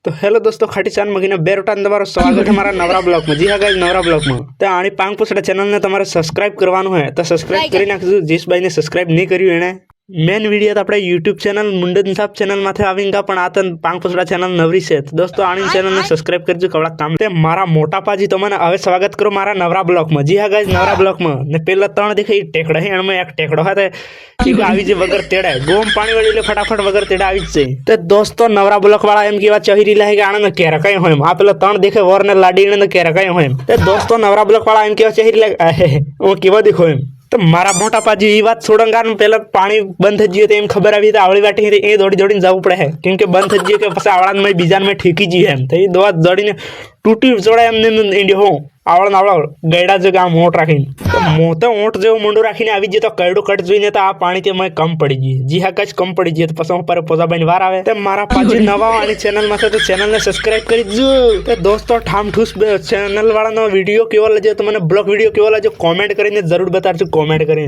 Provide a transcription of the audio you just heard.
तो हेलो दोस्तों, खाटी चांद मगीना बेरोटा તમારું સ્વાગત છે મારા નવરા બ્લોગમાં। જી હા ગાઈસ, નવરા બ્લોગમાં તો આણી પાંગ પૂછડા ચેનલને તમારે સબસ્ક્રાઇબ કરવાનું હોય તો સબસ્ક્રાઇબ કરી નાખજો। જેસભાઈને સબસ્ક્રાઇબ નહીં કર્યું એણે મેન વિડીયો તો આપણે યુટ્યુબ ચેનલ મુંડન સાહેબ ચેનલમાંથી આવીંગા, પણ આ તો પાંગ પૂછડા ચેનલ નવરી છે। તો દોસ્તો આણી ચેનલને સબસ્ક્રાઇબ કરજો કવડા કામ તે મારા મોટા પાજી તમને હવે સ્વાગત કરો મારા નવરા બ્લોગમાં। જી હા ગાઈસ, નવરા બ્લોગમાં ને પેલા ત્રણ દેખે ટેકડા હે એમાં એક ટેકડો હે કે આવી જે વગર તેડે ગોમ પાણી વાળી એટલે ફટાફટ વગર તેડા આવી જ જાય। તો દોસ્તો નવરા બ્લોક વાળા એમ કેવા ચહીરી લાગે કે આને કેરા કઈ હોય એમ, આ પેલા ત્રણ દેખે વર ને લાડીને ને કેરા કઈ હોય એમ। તો દોસ્તો નવરા બ્લોક વાળા એમ કેવા ચહીરી લાગે હું કેવા દેખો એમ। તો મારા મોટા પાજી એ વાત છોડંગાર પેલા પાણી બંધ થઈ ગયું તો એમ ખબર આવી તો આવળી વાટી એ દોડી દોડીને જવું પડે હે, કેમ કે બંધ થઈ ગયું કે પછી આવળાને મેં બીજાને મેં ઠીકી જઈએ એમ તો એ દોવા દોડીને તૂટી જોડાય એમને ઇન્ડિયો હું આવળા ગયડા જો આમ ઊંટ રાખીને મોટો ઊંટ જેવું મૂંડું રાખીને આવી જઈએ તો કયડું કટ જોઈને તો આ પાણી તે મેં કમ પડી ગઈ। જી હા કચ કમ પડી ગઈ તો પછી હું પર પોઝાબાઈની વાર આવે તો મારા પાછી નવા આની ચેનલમાં છે તો ચેનલને સબસ્ક્રાઇબ કરી દો। તો દોસ્તો ઠામ ઠૂસ ચેનલ વાળાનો વિડીયો કેવો લાગ્યો તો મને બ્લોગ વિડીયો કેવો લાગ્યો કોમેન્ટ કરીને જરૂર બતાવજો, કોમેન્ટ કરીને।